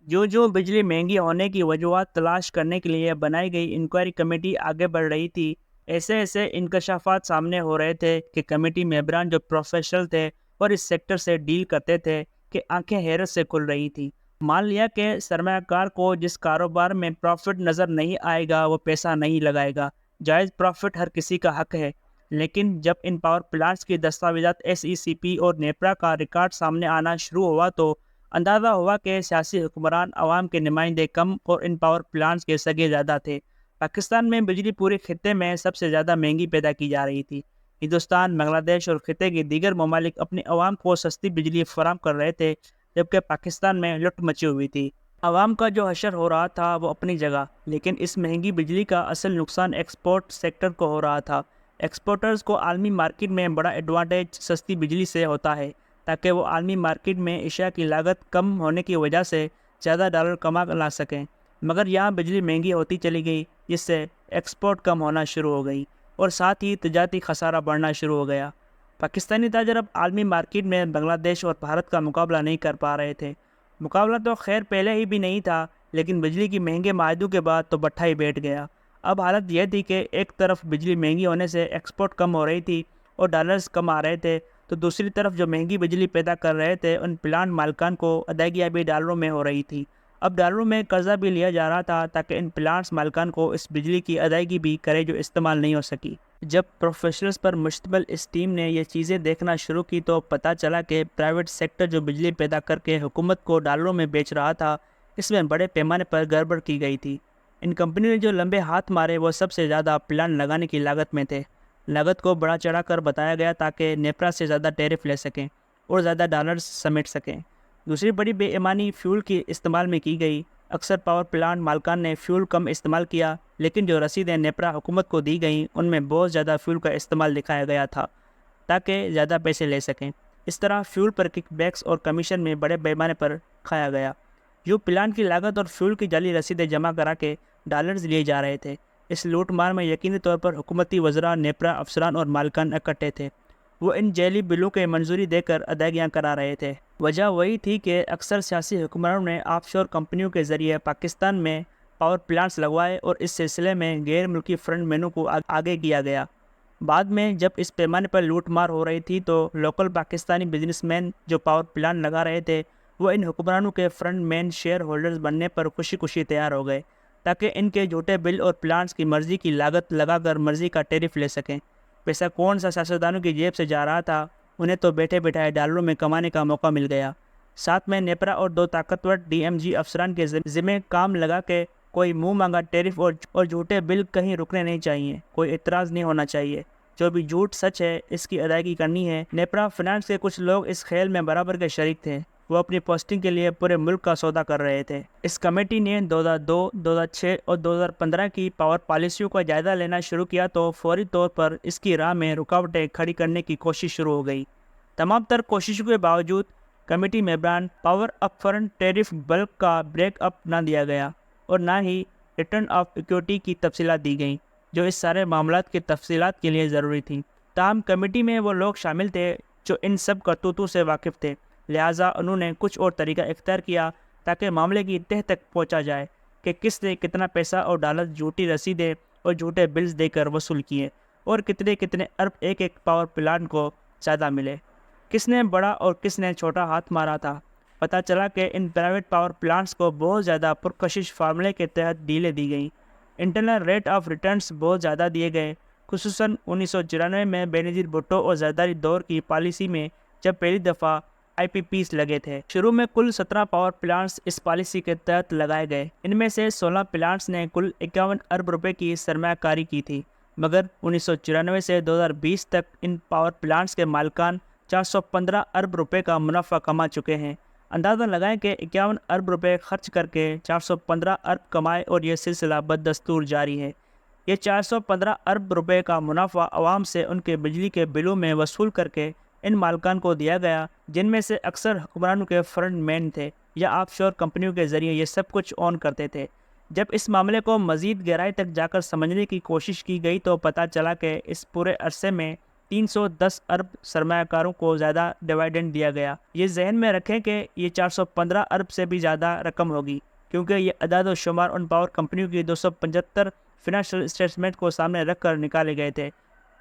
जो जो बिजली महंगी होने की वजूहत तलाश करने के लिए बनाई गई इंक्वायरी कमेटी आगे बढ़ रही थी, ऐसे ऐसे इंकशाफात सामने हो रहे थे कि कमेटी मेंबरान जो प्रोफेशनल थे और इस सेक्टर से डील करते थे कि आंखें हैरत से खुल रही थी। मान लिया कि सरमायाकार को जिस कारोबार में प्रॉफिट नज़र नहीं आएगा वो पैसा नहीं लगाएगा। जायज़ प्रॉफिट हर किसी का हक है, लेकिन जब इन पावर प्लांट्स की दस्तावेजात एसईसीपी और नेपरा का रिकॉर्ड सामने आना शुरू हुआ तो अंदाज़ा हुआ कि सियासी हुक्मरान अवाम के नुमाइंदे कम और इन पावर प्लांट्स के सगे ज़्यादा थे। पाकिस्तान में बिजली पूरे खित्ते में सबसे ज़्यादा महंगी पैदा की जा रही थी। हिंदुस्तान, बांग्लादेश और खित्ते के दीगर ममालिक अपने अवाम को सस्ती बिजली फराहम कर रहे थे, जबकि पाकिस्तान में लुट मची हुई थी। अवाम का जो हशर हो रहा था वो अपनी जगह, लेकिन इस महंगी बिजली का असल नुकसान एक्सपोर्ट सेक्टर को हो रहा था। एक्सपोर्टर्स को आलमी मार्केट में बड़ा एडवांटेज सस्ती बिजली से होता है, ताकि वो आलमी मार्केट में एशिया की लागत कम होने की वजह से ज़्यादा डॉलर कमा ला सकें। मगर यहाँ बिजली महंगी होती चली गई, जिससे एक्सपोर्ट कम होना शुरू हो गई और साथ ही तजारती खसारा बढ़ना शुरू हो गया। पाकिस्तानी ताजर अब आलमी मार्केट में बांग्लादेश और भारत का मुकाबला नहीं कर पा रहे थे। मुकाबला तो खैर पहले ही भी नहीं था, लेकिन बिजली की महंगे माहदों के बाद तो बट्ठा ही बैठ गया। अब हालत यह थी कि एक तरफ बिजली महंगी होने से एक्सपोर्ट कम हो रही थी और डॉलर्स कम आ रहे थे, तो दूसरी तरफ जो महंगी बिजली पैदा कर रहे थे उन प्लांट मालिकान को अदायगियाँ भी डॉलरों में हो रही थी। अब डॉलरों में कर्जा भी लिया जा रहा था ताकि इन प्लांट्स मालिकान को इस बिजली की अदायगी भी करे जो इस्तेमाल नहीं हो सकी। जब प्रोफेशनल्स पर मुश्तमिल इस टीम ने ये चीज़ें देखना शुरू की तो पता चला कि प्राइवेट सेक्टर जो बिजली पैदा करके हुकूमत को डॉलरों में बेच रहा था, इसमें बड़े पैमाने पर गड़बड़ की गई थी। इन कंपनियों ने जो लंबे हाथ मारे वो सबसे ज़्यादा प्लांट लगाने की लागत में थे। लागत को बढ़ा चढ़ा कर बताया गया ताकि नेपरा से ज़्यादा टैरिफ ले सकें और ज़्यादा डॉलर्स समेट सकें। दूसरी बड़ी बेईमानी फ्यूल के इस्तेमाल में की गई। अक्सर पावर प्लांट मालिकान ने फ्यूल कम इस्तेमाल किया, लेकिन जो रसीदें नेपरा हुकूमत को दी गई उनमें बहुत ज़्यादा फ्यूल का इस्तेमाल दिखाया गया था ताकि ज़्यादा पैसे ले सकें। इस तरह फ्यूल पर किकबैक्स और कमीशन में बड़े पैमाने पर खाया गया। जो प्लांट की लागत और फ्यूल की जाली रसीदें जमा करा के डॉलर्स लिए जा रहे थे। इस लूट मार में यकीनी तौर पर हुकूमती वज़रा, नेपरा अफसरान और मालिकान इकट्ठे थे। वो इन जेली बिलों के मंजूरी देकर अदायगियाँ करा रहे थे। वजह वही थी कि अक्सर सियासी हुक्मरानों ने ऑफशोर कंपनियों के ज़रिए पाकिस्तान में पावर प्लांट्स लगवाए और इस सिलसिले में गैर मुल्की फ्रंट मैनों को आगे किया गया। बाद में जब इस पैमाने पर लूट मार हो रही थी तो लोकल पाकिस्तानी बिजनेसमैन जो पावर प्लांट लगा रहे थे वो इन हुक्मरानों के फ्रंट मैन शेयर होल्डर्स बनने पर खुशी खुशी तैयार हो गए ताकि इनके झूठे बिल और प्लांट्स की मर्ज़ी की लागत लगाकर मर्ज़ी का टैरिफ ले सकें। पैसा कौन सा सियासतदानों की जेब से जा रहा था, उन्हें तो बैठे बैठाए डॉलरों में कमाने का मौका मिल गया। साथ में नेपरा और दो ताकतवर डीएमजी अफसरान के ज़िम्मे काम लगा के कोई मुंह मांगा टैरिफ और झूठे बिल कहीं रुकने नहीं चाहिए, कोई एतराज़ नहीं होना चाहिए। जो भी झूठ सच है इसकी अदायगी करनी है। नेपरा फाइनेंस के कुछ लोग इस खेल में बराबर के शरीक थे। वो अपनी पोस्टिंग के लिए पूरे मुल्क का सौदा कर रहे थे। इस कमेटी ने 2002, 2006 और 2015 की पावर पॉलिसियों का जायजा लेना शुरू किया तो फौरी तौर पर इसकी राह में रुकावटें खड़ी करने की कोशिश शुरू हो गई। तमाम तर कोशिशों के बावजूद कमेटी मेंबरान पावर अपफ्रंट टैरिफ बल्क का ब्रेकअप ना दिया गया और ना ही रिटर्न ऑफ इक्विटी की तफसीलात दी गई, जो इस सारे मामलात की तफसीलात के लिए ज़रूरी थी। ताहम कमेटी में वो लोग शामिल थे जो इन सब करतूतों से वाकिफ़ थे, लिहाजा उन्होंने कुछ और तरीका इख्तियार किया ताकि मामले की तह तक पहुंचा जाए कि किसने कितना पैसा और डॉलर झूठी रसीदें और झूठे बिल्स देकर वसूल किए और कितने कितने अरब एक एक पावर प्लांट को ज़्यादा मिले। किसने बड़ा और किसने छोटा हाथ मारा था। पता चला कि इन प्राइवेट पावर प्लांट्स को बहुत ज़्यादा पुरकशिश फार्मूले के तहत डीलें दी गई। इंटरनल रेट ऑफ रिटर्न्स बहुत ज़्यादा दिए गए, खुसूसन 1994 में बेनज़ीर भुट्टो और जरदारी दौर की पॉलिसी में जब पहली दफ़ा IPPs लगे थे। शुरू में कुल 17 पावर प्लांट्स इस पॉलिसी के तहत लगाए गए। इनमें से 16 प्लांट्स ने कुल 51 अरब रुपए की सरमायाकारी की थी, मगर 1994 से 2020 तक इन पावर प्लांट्स के मालिकान 415 अरब रुपए का मुनाफा कमा चुके हैं। अंदाज़ा लगाएं कि 51 अरब रुपए खर्च करके 415 अरब कमाए और यह सिलसिला बदस्तूर जारी है। ये 415 अरब रुपए का मुनाफा आवाम से उनके बिजली के बिलों में वसूल करके इन मालिकान को दिया गया, जिनमें से अक्सर हुक्मरानों के फ्रंट मैन थे या ऑफशोर कंपनियों के ज़रिए ये सब कुछ ऑन करते थे। जब इस मामले को मज़ीद गहराई तक जाकर समझने की कोशिश की गई तो पता चला कि इस पूरे अरसे में 310 ارب سرمایہ کاروں کو زیادہ ڈیویڈنڈ دیا گیا۔ یہ ذہن میں رکھیں کہ یہ 415 ارب سے بھی زیادہ رقم ہوگی، کیونکہ یہ اعداد و شمار ان پاور کمپنیوں کی 275 فنانشل اسٹیٹمنٹ کو سامنے رکھ کر نکالے گئے تھے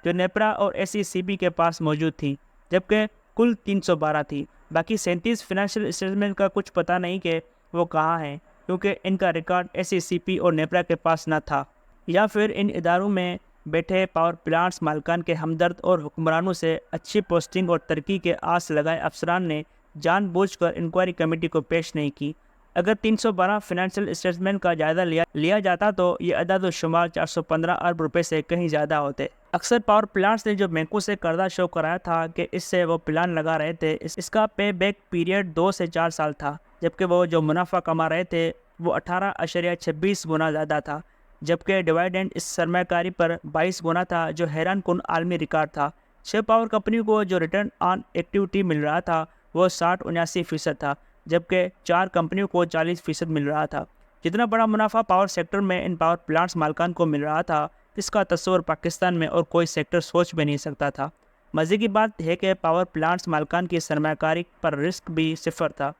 جو نیپرا اور SECB کے پاس موجود تھی، جبکہ کل 312 تھی۔ باقی 37 فنانشل اسٹیٹمنٹ کا کچھ پتہ نہیں کہ وہ کہاں ہیں، کیونکہ ان کا ریکارڈ SECB اور نیپرا کے پاس نہ تھا، یا پھر ان اداروں میں بیٹھے پاور پلانٹس مالکان کے ہمدرد اور حکمرانوں سے اچھی پوسٹنگ اور ترقی کے آس لگائے افسران نے جان بوجھ کر انکوائری کمیٹی کو پیش نہیں کی۔ اگر 312 فنانشل اسٹیٹمنٹ کا جائزہ لیا جاتا تو یہ اعداد و شمار 415 ارب روپے سے کہیں زیادہ ہوتے۔ اکثر پاور پلانٹس نے جو بینکوں سے قرضہ شو کرایا تھا کہ اس سے وہ پلان لگا رہے تھے، اس کا پے بیک پیریڈ 2 سے 4 سال تھا، جبکہ وہ جو منافع کما رہے تھے وہ 18.26 گنا زیادہ تھا، جبکہ ڈیویڈنڈ اس سرمایہ کاری پر 22 گنا تھا، جو حیران کن عالمی ریکارڈ تھا۔ 6 پاور کمپنیوں کو جو ریٹرن آن ایکٹیویٹی مل رہا تھا وہ 60-79% تھا، جبکہ 4 کمپنیوں کو 40% مل رہا تھا۔ جتنا بڑا منافع پاور سیکٹر میں ان پاور پلانٹس مالکان کو مل رہا تھا، اس کا تصور پاکستان میں اور کوئی سیکٹر سوچ بھی نہیں سکتا تھا۔ مزے کی بات ہے کہ پاور پلانٹس مالکان کی سرمایہ کاری پر رسک بھی صفر تھا۔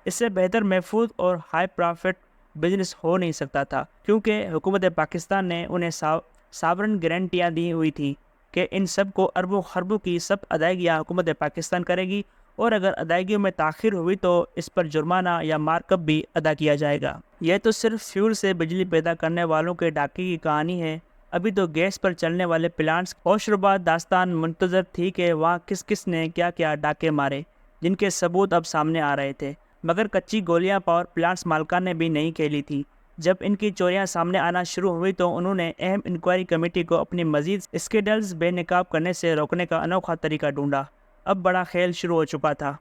اس سے بہتر محفوظ اور ہائی پرافٹ بزنس ہو نہیں سکتا تھا، کیونکہ حکومت پاکستان نے انہیں ساورن گارنٹیاں دی ہوئی تھی کہ ان سب کو اربوں خربوں کی سب ادائیگیاں حکومت پاکستان کرے گی، اور اگر ادائیگیوں میں تاخیر ہوئی تو اس پر جرمانہ یا مارک اپ بھی ادا کیا جائے گا۔ یہ تو صرف فیول سے بجلی پیدا کرنے والوں کے ڈاکے کی کہانی ہے، ابھی تو گیس پر چلنے والے پلانٹس ہوشربا داستان منتظر تھی کہ وہاں کس کس نے کیا کیا ڈاکے مارے، جن کے ثبوت اب سامنے آ رہے تھے۔ مگر کچی گولیاں پاور پلانٹس مالکان نے بھی نہیں کھیلی تھی۔ جب ان کی چوریاں سامنے آنا شروع ہوئی تو انہوں نے اہم انکوائری کمیٹی کو اپنی مزید اسکینڈلز بے نقاب کرنے سے روکنے کا انوکھا طریقہ ڈھونڈا۔ اب بڑا کھیل شروع ہو چکا تھا۔